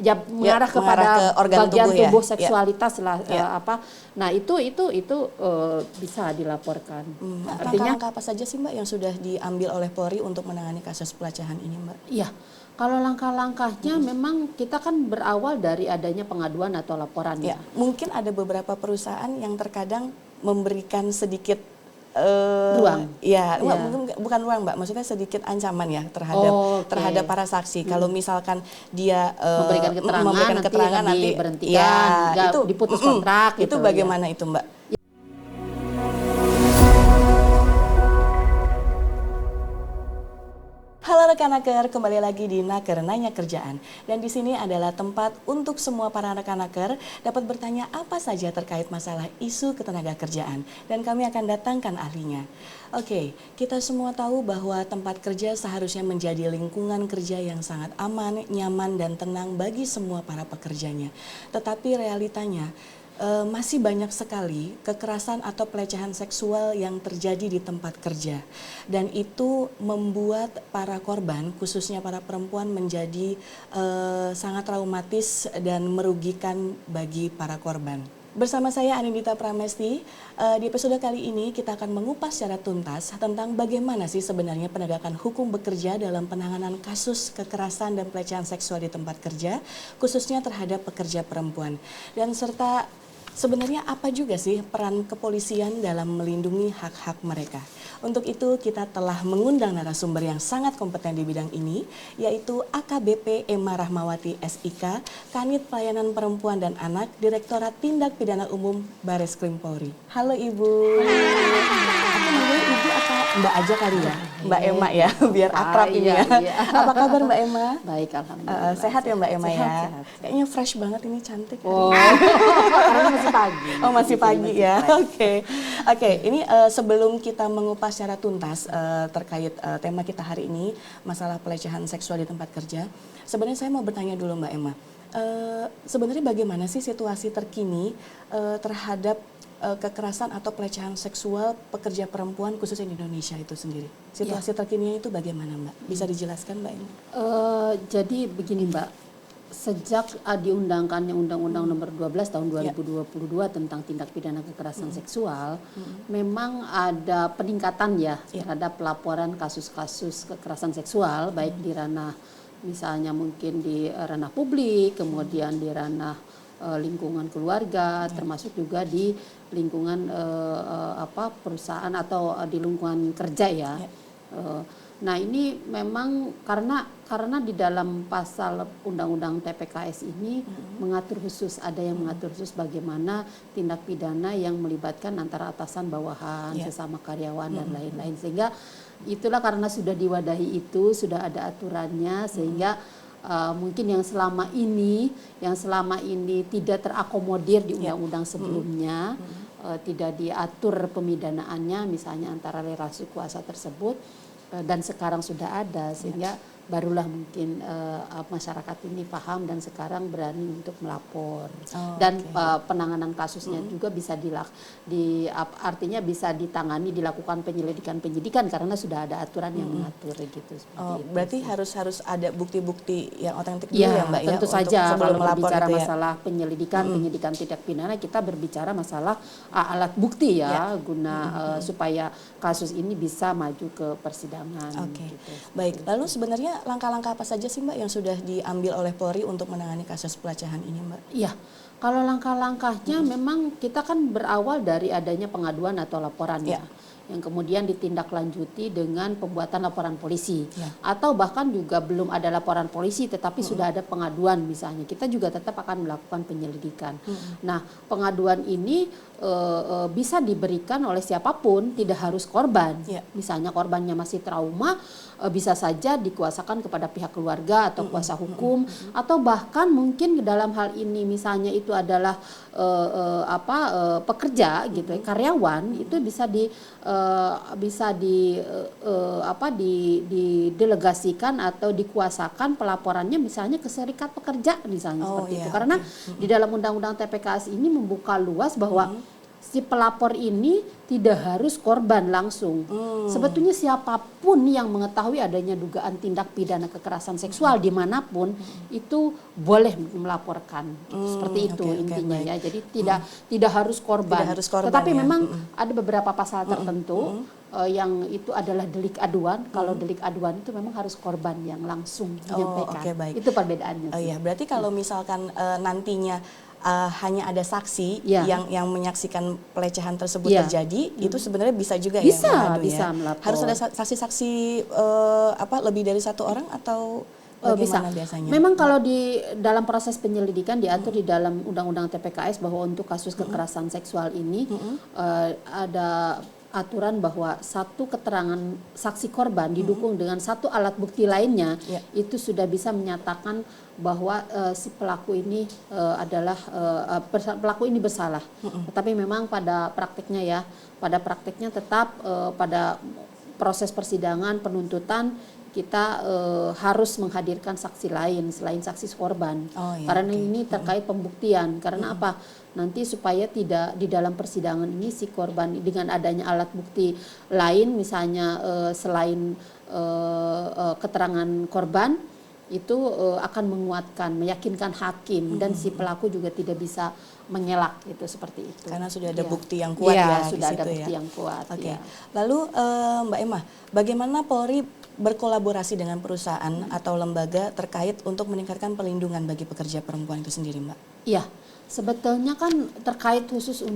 ya mengarah kepada ke organ bagian tubuh ya? seksualitas lah apa. Nah, itu bisa dilaporkan. Artinya langkah-langkah apa saja sih Mbak yang sudah diambil oleh Polri untuk menangani kasus pelecehan ini Mbak? Iya. Kalau langkah-langkahnya memang kita kan berawal dari adanya pengaduan atau laporan ya. Mungkin ada beberapa perusahaan yang terkadang memberikan sedikit ruang. Bukan ruang Mbak, maksudnya sedikit ancaman ya terhadap para saksi. Kalau misalkan dia memberikan keterangan nanti diberhentikan, itu diputus kontrak itu bagaimana itu Mbak? Halo rekan-naker, kembali lagi di Naker Nanya Kerjaan. Dan di sini adalah tempat untuk semua para rekan-naker dapat bertanya apa saja terkait masalah isu ketenagakerjaan. Dan kami akan datangkan ahlinya. Oke, kita semua tahu bahwa tempat kerja seharusnya menjadi lingkungan kerja yang sangat aman, nyaman, dan tenang bagi semua para pekerjanya. Tetapi realitanya, masih banyak sekali kekerasan atau pelecehan seksual yang terjadi di tempat kerja, dan itu membuat para korban, khususnya para perempuan, menjadi sangat traumatis dan merugikan bagi para korban. Bersama saya Anindita Pramesti, di episode kali ini kita akan mengupas secara tuntas tentang bagaimana sih sebenarnya penegakan hukum bekerja dalam penanganan kasus kekerasan dan pelecehan seksual di tempat kerja, khususnya terhadap pekerja perempuan. Dan serta sebenarnya apa juga sih peran kepolisian dalam melindungi hak-hak mereka? Untuk itu kita telah mengundang narasumber yang sangat kompeten di bidang ini, yaitu AKBP Emma Rahmawati SIK, Kanit Pelayanan Perempuan dan Anak, Direktorat Tindak Pidana Umum Bareskrim Polri. Halo Ibu. Aku manggil Ibu apa Mbak aja kali ya? Mbak Emma ya, biar akrab ini ya. Apa kabar Mbak Emma? Baik, alhamdulillah. Sehat ya Mbak Emma ya? Sehat. Kayaknya fresh banget ini, cantik. Karena masih pagi. Oh masih pagi ya, oke. Ini sebelum kita mengupas secara tuntas terkait tema kita hari ini, masalah pelecehan seksual di tempat kerja. Sebenarnya saya mau bertanya dulu Mbak Emma, sebenarnya bagaimana sih situasi terkini terhadap kekerasan atau pelecehan seksual pekerja perempuan khususnya di Indonesia itu sendiri? Situasi terkininya itu bagaimana Mbak? Bisa dijelaskan Mbak Emma? Jadi begini Mbak. Sejak diundangkannya Undang-Undang Nomor 12 Tahun 2022 tentang tindak pidana kekerasan seksual, memang ada peningkatan ya terhadap laporan kasus-kasus kekerasan seksual, baik di ranah misalnya mungkin di ranah publik, kemudian di ranah lingkungan keluarga, termasuk juga di lingkungan perusahaan atau di lingkungan kerja ya. Nah ini memang karena di dalam pasal Undang-Undang TPKS ini mengatur khusus, ada yang mengatur khusus bagaimana tindak pidana yang melibatkan antara atasan bawahan, sesama karyawan dan lain-lain. Sehingga itulah karena sudah diwadahi itu, sudah ada aturannya, sehingga mungkin yang selama ini tidak terakomodir di undang-undang sebelumnya, tidak diatur pemidanaannya misalnya antara relasi kuasa tersebut. Dan sekarang sudah ada, sehingga barulah mungkin masyarakat ini paham dan sekarang berani untuk melapor. Dan penanganan kasusnya juga bisa artinya bisa ditangani, dilakukan penyidikan karena sudah ada aturan yang mengatur gitu. Berarti harus ada bukti-bukti yang otentik dulu ya Mbak ya? Tentu saja kalau berbicara itu masalah penyidikan tindak pidana, kita berbicara masalah alat bukti guna supaya kasus ini bisa maju ke persidangan. Gitu. Baik, lalu sebenarnya langkah-langkah apa saja sih Mbak yang sudah diambil oleh Polri untuk menangani kasus pelecehan ini Mbak? Iya, kalau langkah-langkahnya memang kita kan berawal dari adanya pengaduan atau laporan yang kemudian ditindaklanjuti dengan pembuatan laporan polisi, atau bahkan juga belum ada laporan polisi tetapi sudah ada pengaduan misalnya, kita juga tetap akan melakukan penyelidikan. Nah, pengaduan ini bisa diberikan oleh siapapun, tidak harus korban. Misalnya korbannya masih trauma, bisa saja dikuasakan kepada pihak keluarga atau kuasa hukum, atau bahkan mungkin dalam hal ini misalnya itu adalah pekerja gitu, karyawan, itu bisa didelegasikan atau dikuasakan pelaporannya misalnya ke serikat pekerja misalnya seperti itu. Karena di dalam Undang-Undang TPKS ini membuka luas bahwa si pelapor ini tidak harus korban langsung. Sebetulnya siapapun yang mengetahui adanya dugaan tindak pidana kekerasan seksual dimanapun itu boleh melaporkan. Seperti itu intinya ya. Jadi tidak harus korban. Tidak harus korban, tetapi ya. memang ada beberapa pasal tertentu yang itu adalah delik aduan. Kalau delik aduan itu memang harus korban yang langsung menyampaikan. Oke, baik. Itu perbedaannya. Oh iya, berarti kalau misalkan nantinya hanya ada saksi yang menyaksikan pelecehan tersebut terjadi, itu sebenarnya bisa juga bisa ya melapor. Harus ada saksi-saksi lebih dari satu orang atau bisa. Biasanya? Memang kalau di dalam proses penyelidikan diatur di dalam Undang-Undang TPKS bahwa untuk kasus kekerasan seksual ini ada aturan bahwa satu keterangan saksi korban didukung dengan satu alat bukti lainnya itu sudah bisa menyatakan bahwa si pelaku ini pelaku ini bersalah. Tetapi memang pada prakteknya tetap pada proses persidangan penuntutan kita harus menghadirkan saksi lain selain saksi korban. Karena ini terkait pembuktian. Karena apa? Nanti supaya tidak di dalam persidangan ini si korban dengan adanya alat bukti lain, misalnya selain keterangan korban, itu akan menguatkan, meyakinkan hakim dan si pelaku juga tidak bisa mengelak gitu, seperti itu. Karena sudah ada bukti yang kuat ya, sudah di ada situ bukti yang kuat. Oke. Lalu Mbak Emma, bagaimana Polri berkolaborasi dengan perusahaan atau lembaga terkait untuk meningkatkan perlindungan bagi pekerja perempuan itu sendiri, Mbak? Iya, sebetulnya kan terkait khusus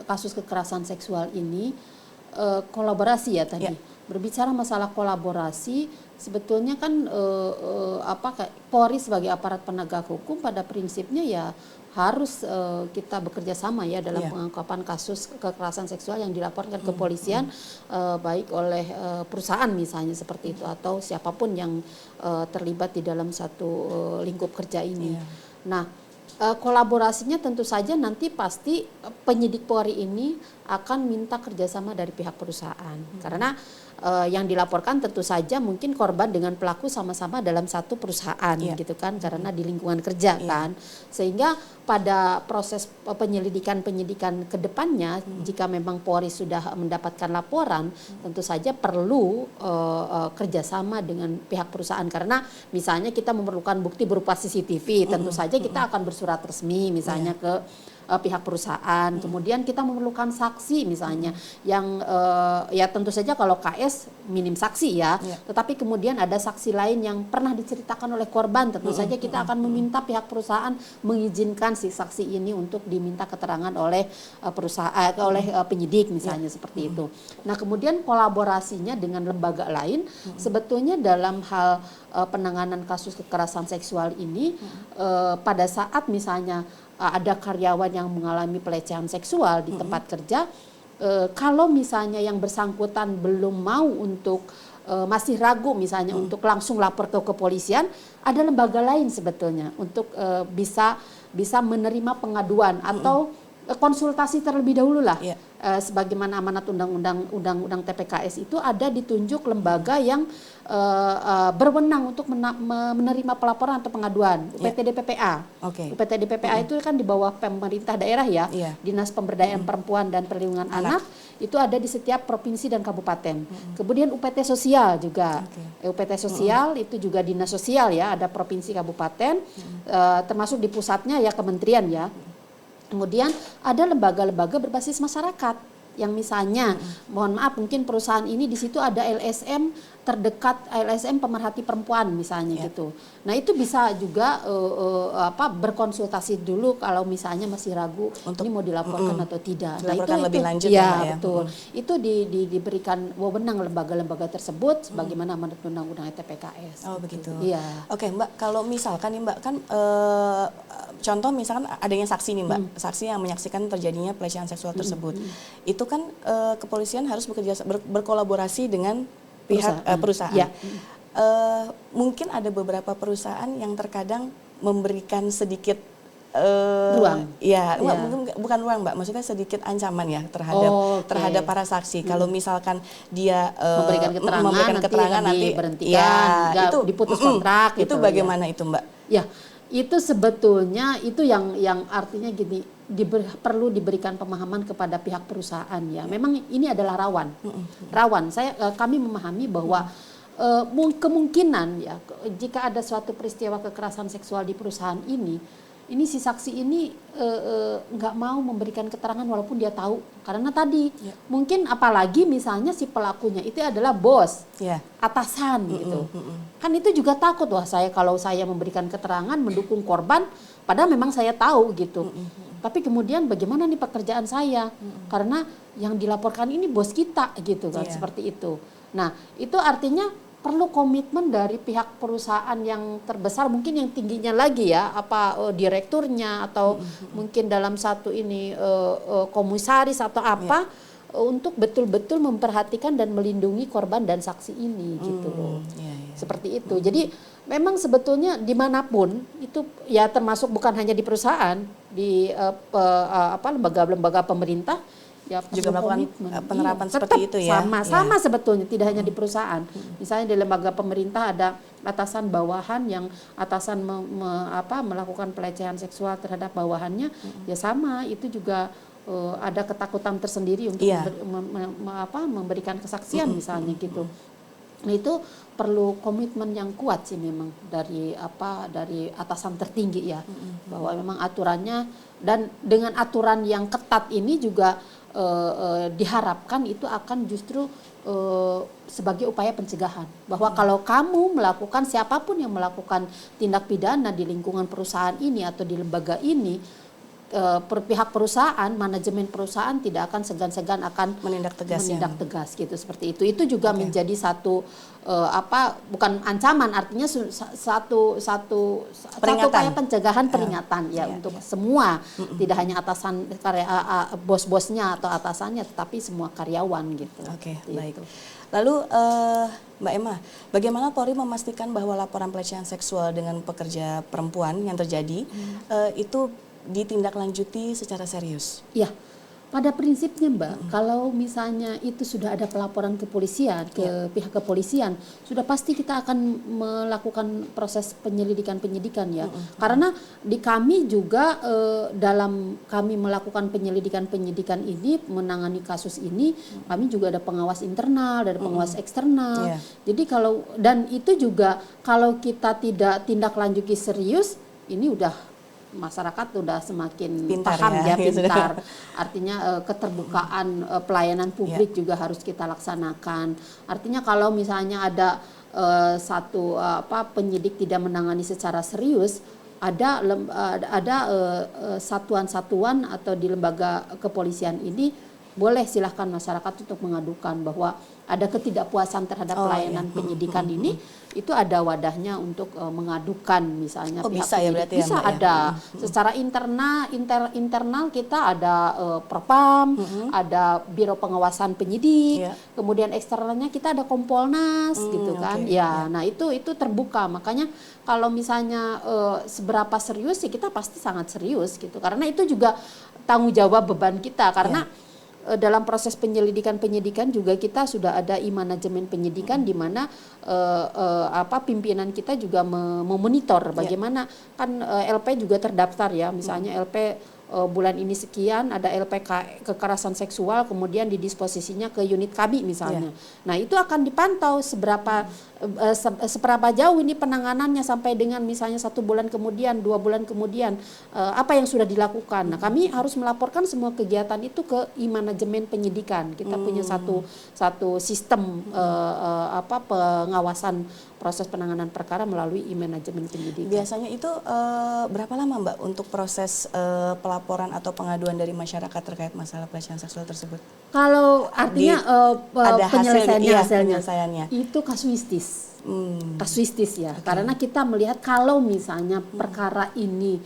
kasus kekerasan seksual ini kolaborasi ya tadi. Berbicara masalah kolaborasi, sebetulnya kan Polri sebagai aparat penegak hukum pada prinsipnya ya harus kita bekerja sama ya dalam pengungkapan kasus kekerasan seksual yang dilaporkan ke kepolisian, baik oleh perusahaan misalnya seperti itu atau siapapun yang terlibat di dalam satu lingkup kerja ini. Nah, kolaborasinya tentu saja nanti pasti penyidik Polri ini akan minta kerjasama dari pihak perusahaan karena yang dilaporkan tentu saja mungkin korban dengan pelaku sama-sama dalam satu perusahaan gitu kan, karena di lingkungan kerja kan, sehingga pada proses penyidikan ke depannya jika memang Polri sudah mendapatkan laporan tentu saja perlu kerjasama dengan pihak perusahaan karena misalnya kita memerlukan bukti berupa CCTV, tentu saja kita akan bersurat resmi misalnya ke pihak perusahaan. Kemudian kita memerlukan saksi misalnya yang ya tentu saja kalau KS minim saksi ya, tetapi kemudian ada saksi lain yang pernah diceritakan oleh korban, tentu saja kita akan meminta pihak perusahaan mengizinkan si saksi ini untuk diminta keterangan oleh perusahaan oleh penyidik misalnya seperti itu. Nah, kemudian kolaborasinya dengan lembaga lain sebetulnya dalam hal penanganan kasus kekerasan seksual ini pada saat misalnya ada karyawan yang mengalami pelecehan seksual di tempat kerja, kalau misalnya yang bersangkutan belum mau untuk masih ragu misalnya untuk langsung lapor ke kepolisian, ada lembaga lain sebetulnya untuk bisa menerima pengaduan atau konsultasi terlebih dahulu lah. Sebagaimana amanat undang-undang TPKS itu ada ditunjuk lembaga yang berwenang untuk menerima pelaporan atau pengaduan, UPTD PPA. UPTD PPA itu kan di bawah pemerintah daerah ya, Dinas Pemberdayaan Perempuan dan Perlindungan Anak itu ada di setiap provinsi dan kabupaten. Kemudian UPT Sosial juga, UPT Sosial itu juga dinas sosial ya, ada provinsi kabupaten, termasuk di pusatnya ya kementerian ya. Kemudian ada lembaga-lembaga berbasis masyarakat yang misalnya, mohon maaf mungkin perusahaan ini di situ ada LSM terdekat, LSM pemerhati perempuan misalnya gitu. Nah, itu bisa juga berkonsultasi dulu kalau misalnya masih ragu untuk ini mau dilaporkan atau tidak. Nah, itu lebih lanjut ya, betul. Itu diberikan wewenang lembaga-lembaga tersebut sebagaimana amanat undang-undang TPKS. Oh, begitu. Iya. Oke, Mbak, kalau misalkan nih Mbak kan contoh misalkan adanya saksi nih Mbak, saksi yang menyaksikan terjadinya pelecehan seksual tersebut. Itu kan kepolisian harus berkolaborasi dengan pihak perusahaan. Mungkin ada beberapa perusahaan yang terkadang memberikan sedikit ruang. Ya, bukan ruang Mbak, maksudnya sedikit ancaman ya terhadap para saksi. Kalau misalkan dia memberikan keterangan nanti diberhentikan, itu diputus kontrak itu gitu. bagaimana itu Mbak? Ya, itu sebetulnya itu yang artinya gini, perlu diberikan pemahaman kepada pihak perusahaan ya. Memang ini adalah rawan. Rawan. Kami memahami bahwa kemungkinan ya jika ada suatu peristiwa kekerasan seksual di perusahaan ini si saksi ini nggak mau memberikan keterangan walaupun dia tahu, karena tadi mungkin apalagi misalnya si pelakunya itu adalah bos, atasan gitu, kan itu juga takut, wah kalau saya memberikan keterangan mendukung korban, padahal memang saya tahu gitu, tapi kemudian bagaimana nih pekerjaan saya, karena yang dilaporkan ini bos kita gitu kan, seperti itu. Nah itu artinya perlu komitmen dari pihak perusahaan yang terbesar, mungkin yang tingginya lagi ya, direkturnya atau mungkin dalam satu ini komisaris atau apa, untuk betul-betul memperhatikan dan melindungi korban dan saksi ini gitu loh. Seperti itu. Jadi memang sebetulnya dimanapun itu ya, termasuk bukan hanya di perusahaan, di lembaga-lembaga pemerintah ya, juga melakukan penerapan seperti itu ya. Sama sebetulnya, tidak hanya di perusahaan. Misalnya di lembaga pemerintah ada atasan bawahan yang atasan melakukan pelecehan seksual terhadap bawahannya, ya sama itu juga ada ketakutan tersendiri untuk memberikan kesaksian misalnya gitu. Nah itu perlu komitmen yang kuat sih memang dari atasan tertinggi ya, bahwa memang aturannya, dan dengan aturan yang ketat ini juga diharapkan itu akan justru sebagai upaya pencegahan, bahwa kalau kamu melakukan, siapapun yang melakukan tindak pidana di lingkungan perusahaan ini atau di lembaga ini, pihak perusahaan, manajemen perusahaan tidak akan segan-segan akan menindak tegas gitu, seperti itu. Itu juga menjadi satu bukan ancaman, artinya satu upaya pencegahan, peringatan untuk semua, tidak hanya atasan bos-bosnya atau atasannya, tetapi semua karyawan gitu. Baik. Lalu Mbak Emma, bagaimana Polri memastikan bahwa laporan pelecehan seksual dengan pekerja perempuan yang terjadi itu ditindaklanjuti secara serius? Ya, pada prinsipnya Mbak, kalau misalnya itu sudah ada pelaporan kepolisian, ke pihak kepolisian, sudah pasti kita akan melakukan proses penyidikan ya. Karena di kami juga dalam kami melakukan penyidikan ini, menangani kasus ini, kami juga ada pengawas internal, ada pengawas eksternal. Jadi dan itu juga kalau kita tidak tindak lanjuti serius, ini udah masyarakat udah semakin paham pintar. Artinya keterbukaan pelayanan publik juga harus kita laksanakan. Artinya kalau misalnya ada penyidik tidak menangani secara serius, ada satuan-satuan atau di lembaga kepolisian ini boleh silahkan masyarakat untuk mengadukan bahwa ada ketidakpuasan terhadap pelayanan penyidikan ini, itu ada wadahnya untuk mengadukan misalnya pihak bisa penyidik. Ya, berarti bisa ada secara internal kita ada Propam, ada Biro Pengawasan Penyidik, kemudian eksternalnya kita ada Kompolnas gitu kan. Nah itu terbuka, makanya kalau misalnya seberapa serius sih, kita pasti sangat serius gitu, karena itu juga tanggung jawab beban kita, karena dalam proses penyidikan juga kita sudah ada manajemen penyidikan di mana pimpinan kita juga memonitor bagaimana kan LP juga terdaftar ya, misalnya LP bulan ini sekian ada LP kekerasan seksual, kemudian didisposisinya ke unit kami misalnya. Nah itu akan dipantau seberapa jauh ini penanganannya sampai dengan misalnya 1 bulan kemudian, 2 bulan kemudian, apa yang sudah dilakukan. Nah kami harus melaporkan semua kegiatan itu ke manajemen penyidikan. Kita punya satu sistem pengawasan proses penanganan perkara melalui manajemen penyidikan. Biasanya itu berapa lama Mbak untuk proses pelaporan atau pengaduan dari masyarakat terkait masalah pelecehan seksual tersebut? Kalau artinya ada penyelesaiannya itu kasuistis. Kasuistis ya, karena kita melihat kalau misalnya perkara ini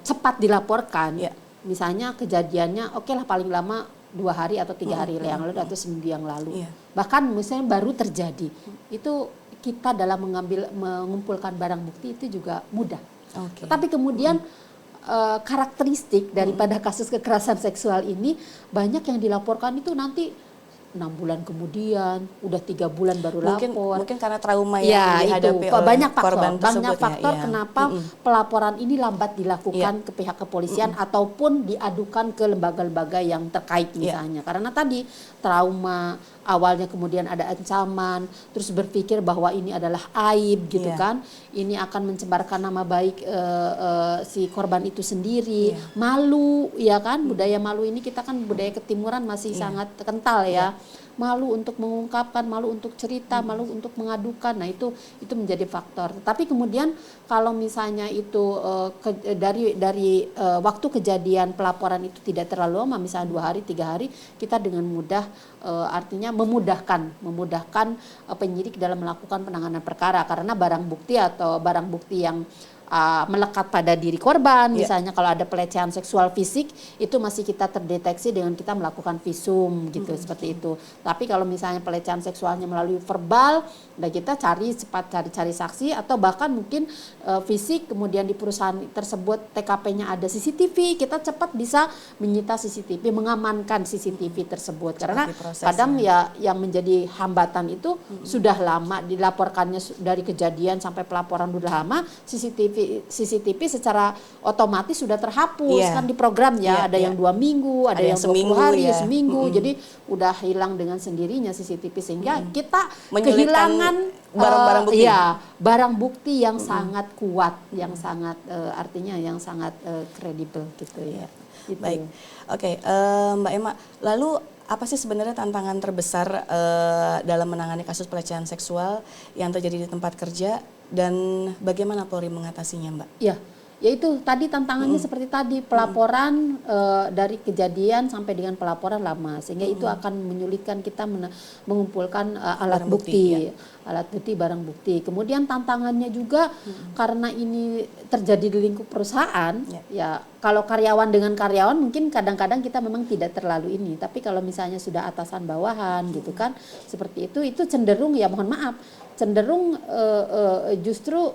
cepat dilaporkan, misalnya kejadiannya lah paling lama 2 hari atau 3 hari yang lalu atau seminggu yang lalu, bahkan misalnya baru terjadi, itu kita dalam mengumpulkan barang bukti itu juga mudah. Tetapi kemudian karakteristik daripada kasus kekerasan seksual ini, banyak yang dilaporkan itu nanti 6 bulan kemudian, udah 3 bulan baru lapor. Mungkin karena trauma Ya, yang dihadapi oleh banyak faktor, korban tersebut. banyak faktor ya. kenapa pelaporan ini lambat dilakukan ke pihak kepolisian ataupun diadukan ke lembaga-lembaga yang terkait misalnya. Karena tadi trauma, awalnya kemudian ada ancaman, terus berpikir bahwa ini adalah aib gitu kan, ini akan mencemarkan nama baik si korban itu sendiri, malu ya kan, budaya malu ini kita kan budaya ketimuran masih sangat kental ya. Malu untuk mengungkapkan, malu untuk cerita, malu untuk mengadukan. Nah, itu menjadi faktor. Tapi kemudian kalau misalnya itu dari waktu kejadian pelaporan itu tidak terlalu lama, misalnya 2 hari, 3 hari, kita dengan mudah artinya memudahkan penyidik dalam melakukan penanganan perkara karena barang bukti atau barang bukti yang melekat pada diri korban, misalnya kalau ada pelecehan seksual fisik itu masih kita terdeteksi dengan kita melakukan visum gitu, seperti itu. Tapi kalau misalnya pelecehan seksualnya melalui verbal, nah kita cari saksi atau bahkan mungkin fisik, kemudian di perusahaan tersebut TKP-nya ada CCTV, kita cepat bisa menyita CCTV, mengamankan CCTV tersebut karena kadang ya yang menjadi hambatan itu sudah lama dilaporkannya dari kejadian sampai pelaporan sudah lama, CCTV secara otomatis sudah terhapus kan di program ya, ada yang 2 minggu, ada yang 20 hari, seminggu, jadi udah hilang dengan sendirinya CCTV sehingga kita kehilangan barang bukti. Barang bukti yang sangat kuat, yang sangat artinya yang sangat kredibel gitu ya. Gitu. Baik, oke, Mbak Emma, lalu apa sih sebenarnya tantangan terbesar dalam menangani kasus pelecehan seksual yang terjadi di tempat kerja dan bagaimana Polri mengatasinya, Mbak? Ya, yaitu tadi tantangannya seperti tadi pelaporan dari kejadian sampai dengan pelaporan lama sehingga itu akan menyulitkan kita mengumpulkan alat bukti, alat bukti, barang bukti. Kemudian tantangannya juga karena ini terjadi di lingkup perusahaan, ya kalau karyawan dengan karyawan mungkin kadang-kadang kita memang tidak terlalu ini, tapi kalau misalnya sudah atasan bawahan gitu kan, seperti itu cenderung ya mohon maaf, cenderung justru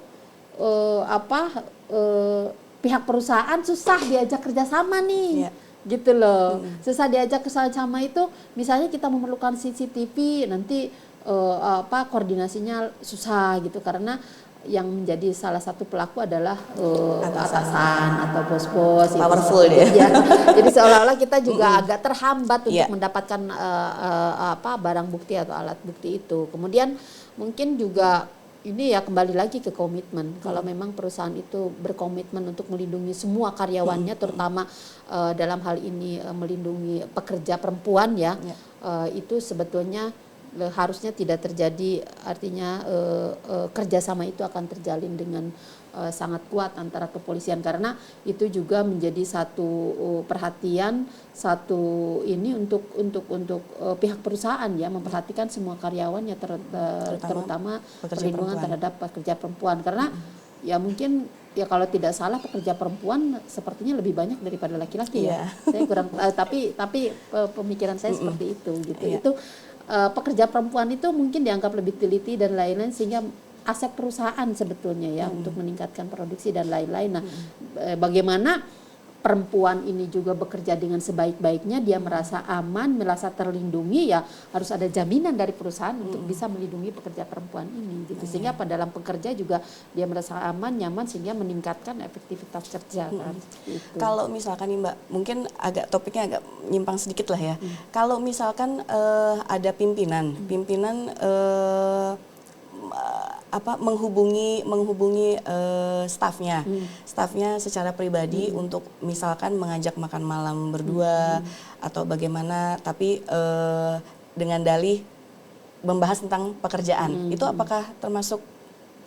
pihak perusahaan susah diajak kerjasama nih, gitu loh. Susah diajak kerjasama itu, misalnya kita memerlukan CCTV, nanti koordinasinya susah gitu karena yang menjadi salah satu pelaku adalah atasan atau bos-bos. Powerful gitu. dia. Ya. Jadi seolah-olah kita juga agak terhambat untuk mendapatkan barang bukti atau alat bukti itu. Kemudian mungkin juga ini ya kembali lagi ke komitmen. Kalau memang perusahaan itu berkomitmen untuk melindungi semua karyawannya, terutama dalam hal ini melindungi pekerja perempuan ya, itu sebetulnya harusnya tidak terjadi, artinya kerjasama itu akan terjalin dengan sangat kuat antara kepolisian karena itu juga menjadi satu perhatian, satu ini untuk pihak perusahaan ya memperhatikan semua karyawannya terutama perlindungan terhadap pekerja perempuan karena ya mungkin ya kalau tidak salah pekerja perempuan sepertinya lebih banyak daripada laki-laki ya. Saya kurang tapi pemikiran saya seperti itu gitu. Itu pekerja perempuan itu mungkin dianggap lebih teliti dan lain-lain sehingga aset perusahaan sebetulnya ya untuk meningkatkan produksi dan lain-lain. Nah, bagaimana perempuan ini juga bekerja dengan sebaik-baiknya, dia merasa aman, merasa terlindungi, ya harus ada jaminan dari perusahaan untuk bisa melindungi pekerja perempuan ini gitu. Sehingga pada dalam pekerja juga dia merasa aman, nyaman sehingga meningkatkan efektivitas kerja kan. Gitu. Kalau misalkan nih Mbak, mungkin agak nyimpang sedikit lah ya. Kalau misalkan ada pimpinan menghubungi stafnya secara pribadi untuk misalkan mengajak makan malam berdua atau bagaimana, tapi dengan dalih membahas tentang pekerjaan, itu apakah termasuk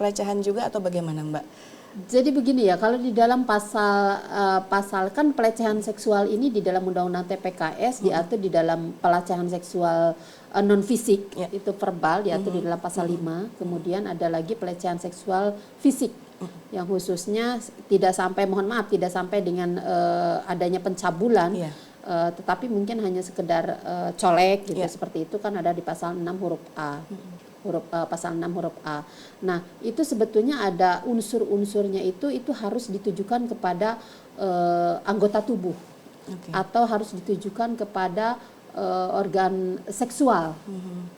pelecehan juga atau bagaimana Mbak? Jadi begini ya, kalau di dalam pasal kan pelecehan seksual ini di dalam Undang-Undang TPKS diatur di dalam pelecehan seksual non fisik, itu verbal diatur di dalam pasal 5. Kemudian ada lagi pelecehan seksual fisik yang khususnya tidak sampai dengan adanya pencabulan, tetapi mungkin hanya sekedar colek gitu, seperti itu kan ada di pasal 6 huruf A. Pasal 6 huruf A. Nah, itu sebetulnya ada unsur-unsurnya itu harus ditujukan kepada anggota tubuh atau harus ditujukan kepada organ seksual.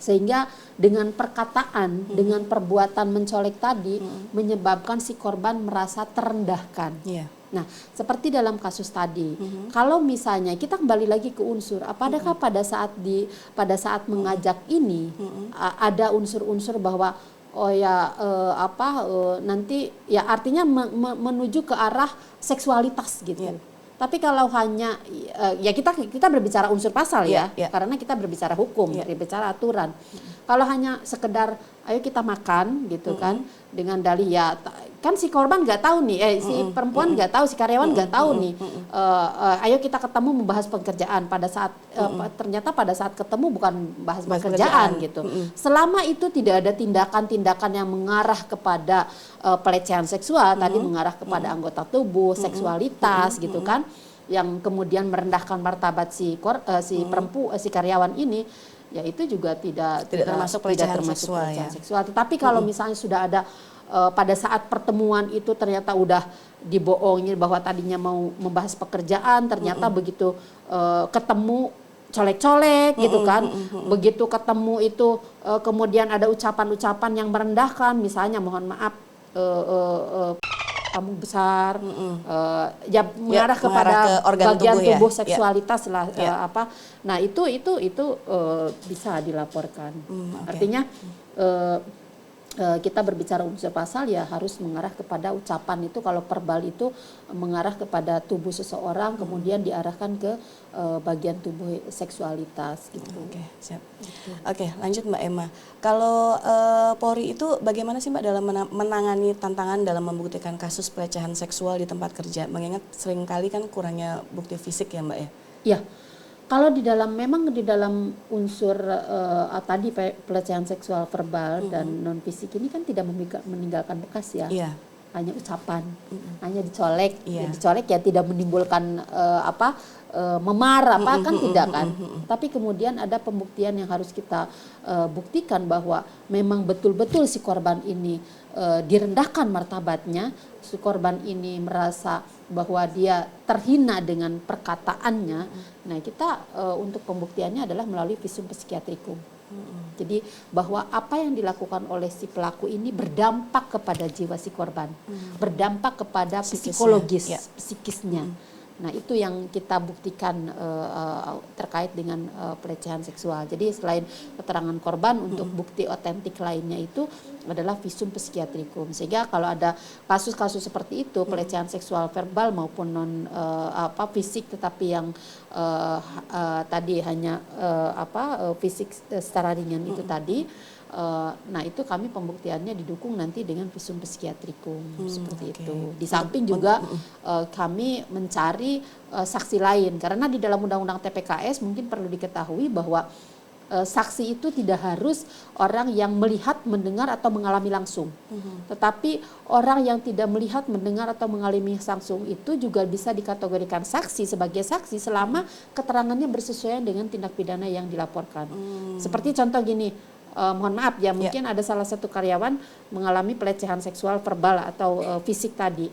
Sehingga dengan perkataan, dengan perbuatan mencolek tadi menyebabkan si korban merasa terendahkan. Iya. Nah, seperti dalam kasus tadi, kalau misalnya kita kembali lagi ke unsur, apakah pada saat mengajak ini ada unsur-unsur bahwa nanti ya artinya menuju ke arah seksualitas gitu. Yeah. Tapi kalau hanya ya kita berbicara unsur pasal ya, karena kita berbicara hukum, berbicara aturan. Kalau hanya sekedar ayo kita makan gitu kan dengan dalih ya kan si korban nggak tahu nih, si perempuan nggak tahu, si karyawan nggak tahu nih. Ayo kita ketemu membahas pekerjaan pada saat ternyata pada saat ketemu bukan bahas pekerjaan gitu. Selama itu tidak ada tindakan-tindakan yang mengarah kepada pelecehan seksual, tadi mengarah kepada anggota tubuh, seksualitas gitu kan, yang kemudian merendahkan martabat si karyawan ini, ya itu juga tidak termasuk pelecehan seksual. Tetapi kalau misalnya sudah ada pada saat pertemuan itu ternyata udah dibohongin bahwa tadinya mau membahas pekerjaan, ternyata begitu ketemu colek-colek gitu kan, begitu ketemu itu kemudian ada ucapan-ucapan yang merendahkan, misalnya mohon maaf kamu besar, ya mengarah kepada organ bagian tubuh ya? seksualitas lah Nah itu bisa dilaporkan. Artinya kita berbicara unsur pasal ya harus mengarah kepada ucapan itu, kalau verbal itu mengarah kepada tubuh seseorang kemudian diarahkan ke bagian tubuh seksualitas gitu. Oke, siap. Oke, lanjut Mbak Emma. Kalau Polri itu bagaimana sih Mbak dalam menangani tantangan dalam membuktikan kasus pelecehan seksual di tempat kerja? Mengingat seringkali kan kurangnya bukti fisik ya Mbak ya? Iya. Kalau memang di dalam unsur tadi pelecehan seksual verbal dan non fisik ini kan tidak meninggalkan bekas ya. Iya. Hanya ucapan, hanya dicolek, Iya. dicolek ya tidak menimbulkan memar kan tidak kan. Tapi kemudian ada pembuktian yang harus kita buktikan bahwa memang betul-betul si korban ini direndahkan martabatnya, si korban ini merasa bahwa dia terhina dengan perkataannya. Nah kita untuk pembuktiannya adalah melalui visum psikiatrikum. Jadi bahwa apa yang dilakukan oleh si pelaku ini berdampak kepada jiwa si korban, berdampak kepada psikologis, psikisnya. Nah itu yang kita buktikan terkait dengan pelecehan seksual. Jadi selain keterangan korban, untuk bukti otentik lainnya itu adalah visum psikiatrikum. Sehingga kalau ada kasus-kasus seperti itu, pelecehan seksual verbal maupun non fisik, tetapi yang tadi hanya fisik secara ringan itu tadi. Nah itu kami pembuktiannya didukung nanti dengan visum psikiatrikum seperti itu. Di samping juga kami mencari saksi lain, karena di dalam Undang-Undang TPKS mungkin perlu diketahui bahwa saksi itu tidak harus orang yang melihat, mendengar atau mengalami langsung. Tetapi orang yang tidak melihat, mendengar atau mengalami langsung itu juga bisa dikategorikan saksi sebagai saksi selama keterangannya bersesuaian dengan tindak pidana yang dilaporkan. Seperti contoh gini. Mohon maaf ya, mungkin ada salah satu karyawan mengalami pelecehan seksual verbal atau fisik tadi.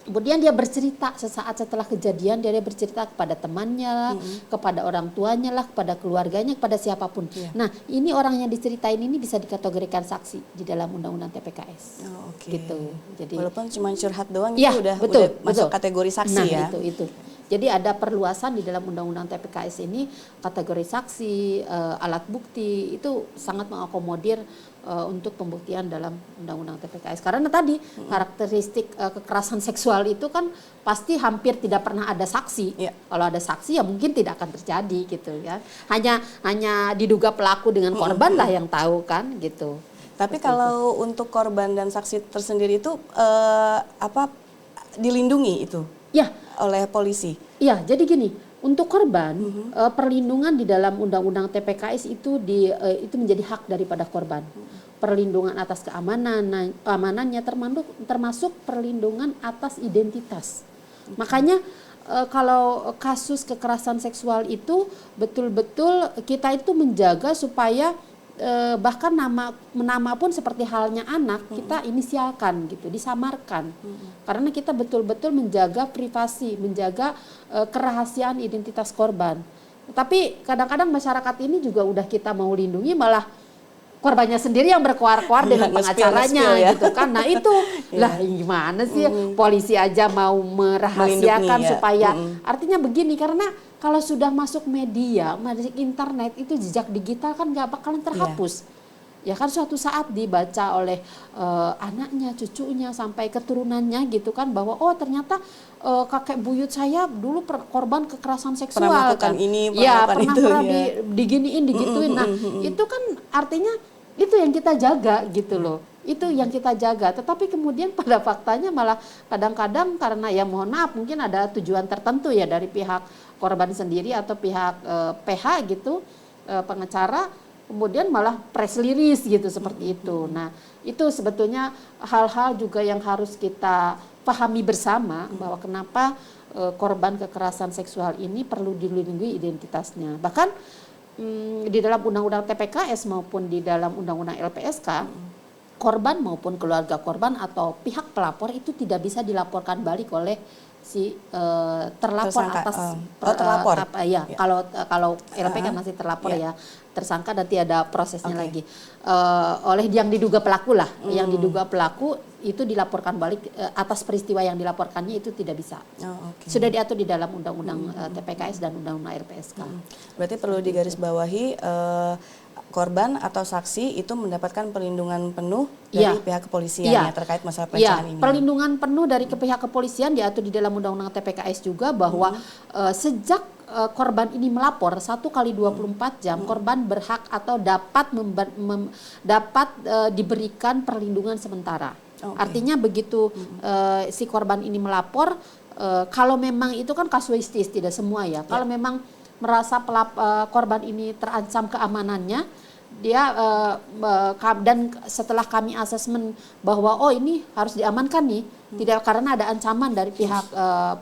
Kemudian dia bercerita sesaat setelah kejadian, dia bercerita kepada temannya lah, kepada orang tuanya lah, kepada keluarganya, kepada siapapun. Nah, ini orang yang diceritain ini bisa dikategorikan saksi di dalam Undang-Undang TPKS. Gitu. Jadi walaupun cuma curhat doang ya, itu udah masuk kategori saksi ya. Itu. Jadi ada perluasan di dalam Undang-Undang TPKS ini, kategori saksi, alat bukti itu sangat mengakomodir untuk pembuktian dalam Undang-Undang TPKS. Karena tadi karakteristik kekerasan seksual itu kan pasti hampir tidak pernah ada saksi. Kalau ada saksi ya mungkin tidak akan terjadi gitu ya. Hanya diduga pelaku dengan korban lah yang tahu kan gitu. Tapi kalau untuk korban dan saksi tersendiri itu dilindungi itu? Ya, oleh polisi. Iya, jadi gini, untuk korban perlindungan di dalam Undang-Undang TPKS itu menjadi hak daripada korban. Perlindungan atas keamanannya termasuk perlindungan atas identitas. Makanya kalau kasus kekerasan seksual itu betul-betul kita itu menjaga supaya bahkan nama pun seperti halnya anak kita inisialkan gitu, disamarkan, karena kita betul-betul menjaga privasi, menjaga kerahasiaan identitas korban. Tapi kadang-kadang masyarakat ini juga udah kita mau lindungi malah korbannya sendiri yang berkoar-koar dengan pengacaranya ya. gitu kan. Nah itu lah gimana sih polisi aja mau merahasiakan supaya artinya begini, karena kalau sudah masuk media, masuk internet itu jejak digital kan nggak bakalan terhapus. Ya kan suatu saat dibaca oleh anaknya, cucunya, sampai keturunannya gitu kan, bahwa oh ternyata kakek buyut saya dulu korban kekerasan seksual pernah kan. ini, Pernah itu, diginiin, digituin. Nah itu kan artinya itu yang kita jaga gitu loh. Itu yang kita jaga, tetapi kemudian pada faktanya malah kadang-kadang karena ya mohon maaf mungkin ada tujuan tertentu ya dari pihak korban sendiri atau pihak PH gitu, pengacara, kemudian malah press release gitu seperti itu. Nah, itu sebetulnya hal-hal juga yang harus kita pahami bersama bahwa kenapa korban kekerasan seksual ini perlu dilindungi identitasnya. Bahkan di dalam Undang-Undang TPKS maupun di dalam Undang-Undang LPSK, korban maupun keluarga korban atau pihak pelapor itu tidak bisa dilaporkan balik oleh si terlapor atas terlapor. Kalau LP kan masih terlapor ya, tersangka nanti ada prosesnya lagi oleh yang diduga pelaku lah, yang diduga pelaku itu dilaporkan balik atas peristiwa yang dilaporkannya itu tidak bisa. Sudah diatur di dalam Undang-Undang TPKS dan Undang-Undang LPSK. Berarti perlu digarisbawahi korban atau saksi itu mendapatkan perlindungan penuh dari pihak kepolisian ya terkait masalah pelecehan ini. Perlindungan penuh dari pihak kepolisian diatur di dalam Undang-Undang TPKS juga bahwa sejak korban ini melapor 1 kali 24 jam korban berhak atau dapat diberikan perlindungan sementara. Artinya begitu si korban ini melapor, kalau memang itu kan kasuistis tidak semua ya. Kalau memang merasa korban ini terancam keamanannya, dia dan setelah kami asesmen bahwa oh ini harus diamankan nih, tidak karena ada ancaman dari pihak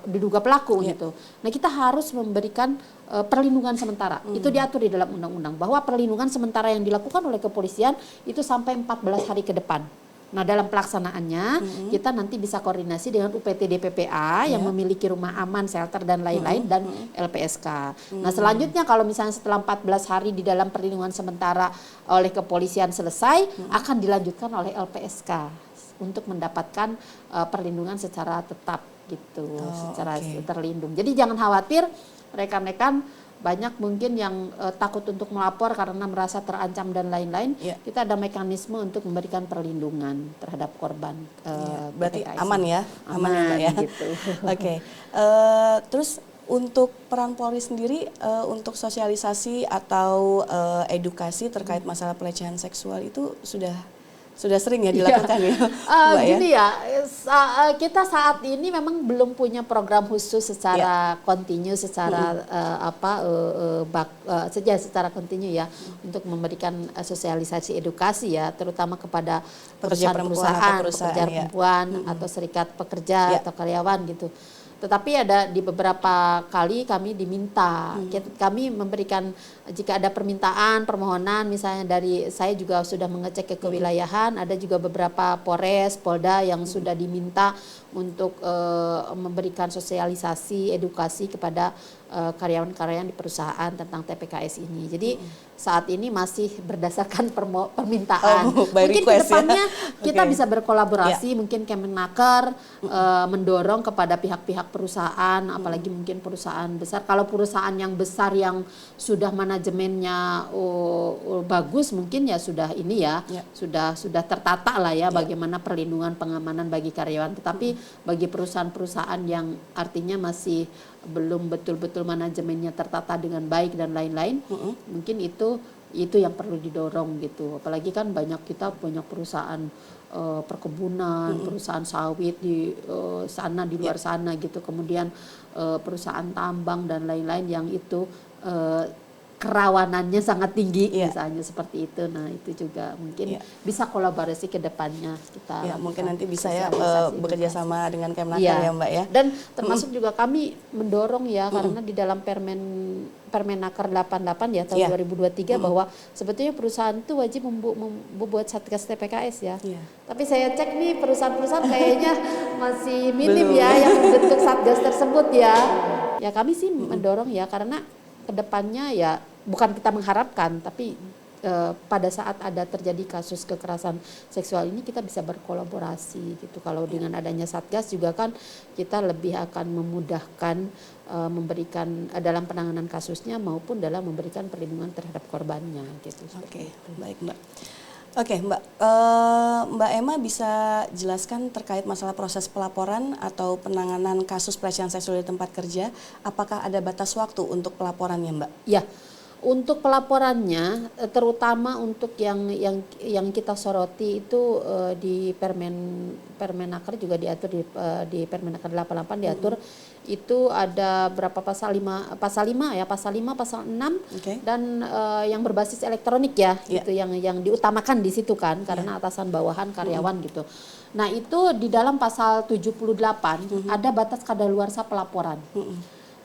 diduga pelaku gitu. Nah kita harus memberikan perlindungan sementara. Itu diatur di dalam undang-undang bahwa perlindungan sementara yang dilakukan oleh kepolisian itu sampai 14 hari ke depan. Nah dalam pelaksanaannya kita nanti bisa koordinasi dengan UPTD PPA yang memiliki rumah aman, shelter dan lain-lain dan LPSK. Nah selanjutnya kalau misalnya setelah 14 hari di dalam perlindungan sementara oleh kepolisian selesai, akan dilanjutkan oleh LPSK untuk mendapatkan perlindungan secara tetap gitu, secara terlindung. Jadi jangan khawatir rekan-rekan, banyak mungkin yang takut untuk melapor karena merasa terancam dan lain-lain. Kita ada mekanisme untuk memberikan perlindungan terhadap korban. Berarti aman ya, aman ya. Gitu. Terus untuk peran Polri sendiri untuk sosialisasi atau edukasi terkait masalah pelecehan seksual itu sudah sering ya dilakukan ya, Mbak gini ya, kita saat ini memang belum punya program khusus secara kontinu, secara secara kontinu ya, untuk memberikan sosialisasi edukasi ya, terutama kepada perusahaan-perusahaan, pekerja perempuan atau serikat pekerja atau karyawan gitu. Tetapi ada di beberapa kali kami diminta, kami memberikan jika ada permintaan, permohonan misalnya dari saya juga sudah mengecek ke kewilayahan, ada juga beberapa Polres, Polda yang sudah diminta untuk memberikan sosialisasi, edukasi kepada karyawan-karyawan di perusahaan tentang TPKS ini. Jadi saat ini masih berdasarkan permintaan. Mungkin kedepannya kita bisa berkolaborasi, mungkin Kemenaker mendorong kepada pihak-pihak perusahaan, apalagi mungkin perusahaan besar. Kalau perusahaan yang besar yang sudah manajemennya bagus, mungkin ya sudah ini ya, sudah tertata lah ya bagaimana perlindungan pengamanan bagi karyawan. Tetapi bagi perusahaan-perusahaan yang artinya masih belum betul-betul manajemennya tertata dengan baik dan lain-lain, mungkin itu yang perlu didorong gitu. Apalagi kan kita banyak perusahaan perkebunan, perusahaan sawit di sana di luar sana gitu, kemudian perusahaan tambang dan lain-lain yang itu kerawanannya sangat tinggi misalnya seperti itu. Nah itu juga mungkin bisa kolaborasi ke depannya kita. Mungkin nanti bisa ya bekerja sama dengan Kemenaker ya Mbak ya. Dan termasuk juga kami mendorong ya karena di dalam Permenaker 88 ya tahun 2023 bahwa sebetulnya perusahaan itu wajib membuat satgas TPKS ya. Tapi saya cek nih perusahaan-perusahaan kayaknya masih minim ya yang membentuk satgas tersebut ya. Ya kami sih mendorong ya karena kedepannya ya bukan kita mengharapkan, tapi pada saat ada terjadi kasus kekerasan seksual ini kita bisa berkolaborasi gitu. Kalau dengan adanya Satgas juga kan kita lebih akan memudahkan memberikan dalam penanganan kasusnya maupun dalam memberikan perlindungan terhadap korbannya gitu. Oke, baik Mbak. Oke Mbak, Mbak Emma bisa jelaskan terkait masalah proses pelaporan atau penanganan kasus pelecehan seksual di tempat kerja, apakah ada batas waktu untuk pelaporannya Mbak? Ya. Untuk pelaporannya, terutama untuk yang kita soroti itu di Permenaker juga diatur di Permenaker 88 diatur itu ada berapa pasal 5 pasal 5 pasal 6 dan yang berbasis elektronik ya itu yang diutamakan di situ kan karena atasan bawahan karyawan gitu. Nah, itu di dalam pasal 78 ada batas kadaluarsa pelaporan.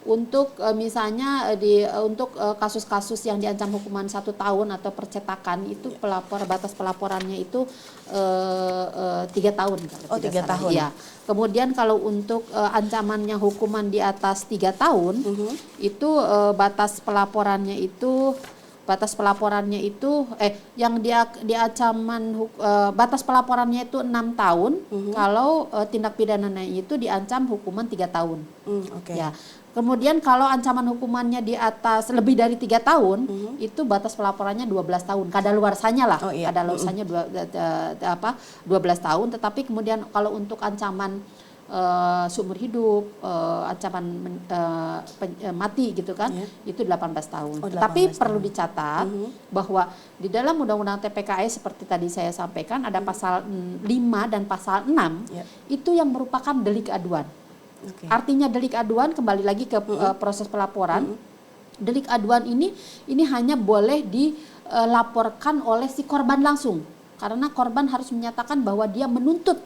Untuk misalnya untuk kasus-kasus yang diancam hukuman 1 tahun atau percetakan itu batas pelaporannya itu 3 tahun. Oh, 3 tahun. Ya. Kemudian kalau untuk ancamannya hukuman di atas 3 tahun itu batas pelaporannya itu yang di ancaman batas pelaporannya itu 6 tahun kalau tindak pidananya itu diancam hukuman 3 tahun. Ya. Kemudian kalau ancaman hukumannya di atas lebih dari 3 tahun, itu batas pelaporannya 12 tahun. Kadaluarsanya lah, kadaluarsanya 12 tahun. Tetapi kemudian kalau untuk ancaman seumur hidup, ancaman mati gitu kan, itu 18 tahun. Tapi perlu dicatat bahwa di dalam Undang-Undang TPKS seperti tadi saya sampaikan ada pasal 5 dan pasal 6 itu yang merupakan delik aduan. Artinya delik aduan kembali lagi ke proses pelaporan. Delik aduan ini hanya boleh dilaporkan oleh si korban langsung karena korban harus menyatakan bahwa dia menuntut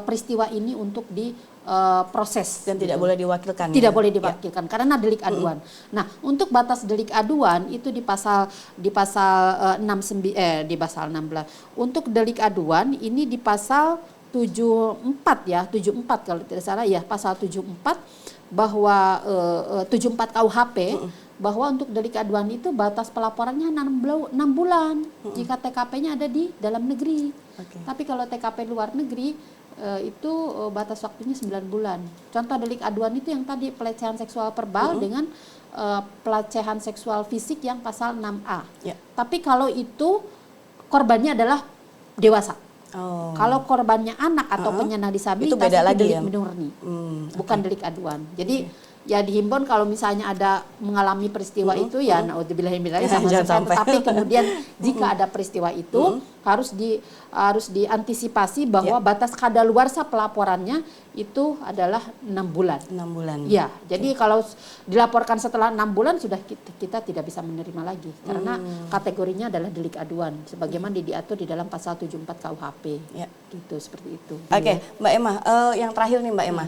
peristiwa ini untuk diproses dan tidak boleh diwakilkan. Tidak boleh diwakilkan karena delik aduan. Nah, untuk batas delik aduan itu di pasal 16. Untuk delik aduan ini di pasal 74 kalau tidak salah ya, pasal 74 bahwa 74 KUHP bahwa untuk delik aduan itu batas pelaporannya 6 bulan jika TKP-nya ada di dalam negeri. Tapi kalau TKP luar negeri itu batas waktunya 9 bulan. Contoh delik aduan itu yang tadi pelecehan seksual verbal dengan pelecehan seksual fisik yang pasal 6A. Tapi kalau itu korbannya adalah dewasa. Kalau korbannya anak atau penyandang disabilitas itu beda lagi delik murni, bukan delik aduan. Jadi ya dihimbau kalau misalnya ada mengalami peristiwa itu ya naudzubillahi sampai. Tetapi kemudian jika ada peristiwa itu harus diantisipasi bahwa batas kadaluarsa pelaporannya itu adalah 6 bulan. 6 bulan. Ya, jadi kalau dilaporkan setelah 6 bulan sudah kita tidak bisa menerima lagi karena kategorinya adalah delik aduan sebagaimana diatur di dalam pasal 74 KUHP. Gitu seperti itu. Oke, Mbak Emma, yang terakhir nih Mbak Emma.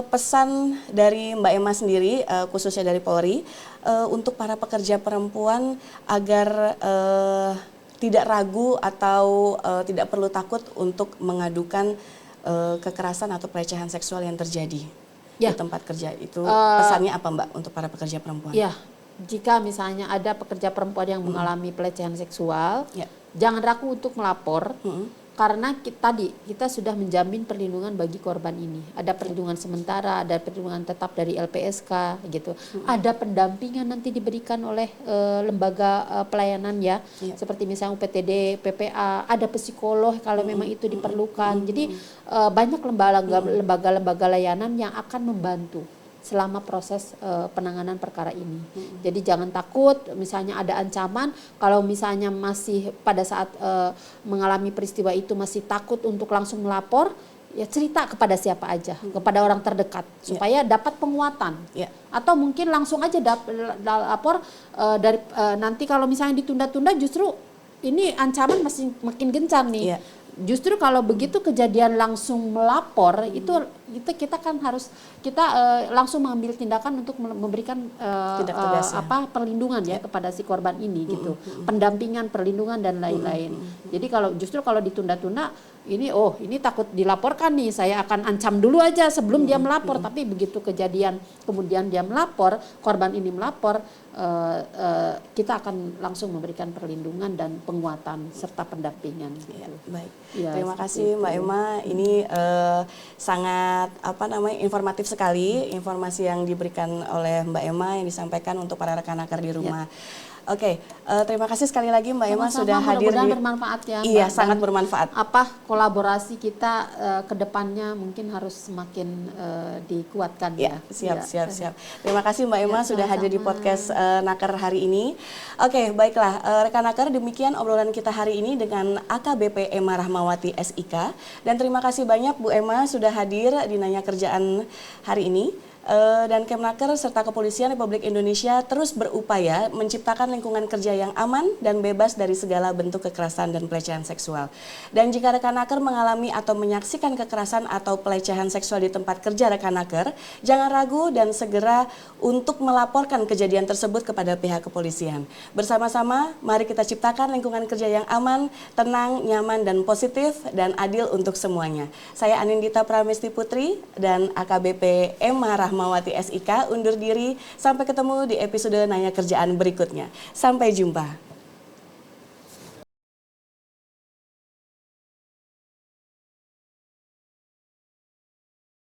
Pesan dari Mbak Emma sendiri, khususnya dari Polri, untuk para pekerja perempuan agar tidak ragu atau tidak perlu takut untuk mengadukan kekerasan atau pelecehan seksual yang terjadi di tempat kerja itu. Pesannya apa Mbak untuk para pekerja perempuan? Ya, jika misalnya ada pekerja perempuan yang mengalami pelecehan seksual, jangan ragu untuk melapor. Karena kita sudah menjamin perlindungan bagi korban ini. Ada perlindungan sementara, ada perlindungan tetap dari LPSK gitu. Ada pendampingan nanti diberikan oleh lembaga pelayanan ya. Seperti misalnya UPTD, PPA, ada psikolog kalau memang itu diperlukan. Jadi banyak lembaga-lembaga layanan yang akan membantu selama proses penanganan perkara ini. Jadi jangan takut misalnya ada ancaman, kalau misalnya masih pada saat mengalami peristiwa itu masih takut untuk langsung melapor, ya cerita kepada siapa aja, kepada orang terdekat supaya dapat penguatan. Atau mungkin langsung aja lapor nanti kalau misalnya ditunda-tunda justru ini ancaman masih makin gencar nih. Justru kalau begitu kejadian langsung melapor itu kita kan harus langsung mengambil tindakan untuk memberikan Tindak tegas, ya. perlindungan ya kepada si korban ini gitu, pendampingan, perlindungan dan lain-lain. Jadi justru kalau ditunda-tunda ini takut dilaporkan nih, saya akan ancam dulu aja sebelum dia melapor. Tapi begitu kejadian kemudian dia melapor, korban ini melapor, kita akan langsung memberikan perlindungan dan penguatan serta pendampingan. Gitu. Ya, baik. Ya, Terima kasih Mbak Emma. Ini sangat informatif sekali informasi yang diberikan oleh Mbak Emma yang disampaikan untuk para rekan naker di rumah. Ya. Oke, terima kasih sekali lagi Mbak Emma sudah hadir. Mudah-mudahan bermanfaat ya. Iya, Mbak, sangat bermanfaat. Kolaborasi kita ke depannya mungkin harus semakin dikuatkan ya. Siap. Terima kasih Mbak Emma sudah hadir di podcast Naker hari ini. Oke, baiklah rekan Naker, demikian obrolan kita hari ini dengan AKBP Emma Rahmawati SIK. Dan terima kasih banyak Bu Emma sudah hadir di Nanya Kerjaan hari ini. Dan Kemnaker serta Kepolisian Republik Indonesia terus berupaya menciptakan lingkungan kerja yang aman dan bebas dari segala bentuk kekerasan dan pelecehan seksual. Dan jika rekan Naker mengalami atau menyaksikan kekerasan atau pelecehan seksual di tempat kerja rekan Naker, jangan ragu dan segera untuk melaporkan kejadian tersebut kepada pihak kepolisian. Bersama-sama, mari kita ciptakan lingkungan kerja yang aman, tenang, nyaman, dan positif, dan adil untuk semuanya. Saya Anindita Pramesti Putri dan AKBP Emma Rahmawati SIK undur diri. Sampai ketemu di episode Nanya Kerjaan berikutnya. Sampai jumpa.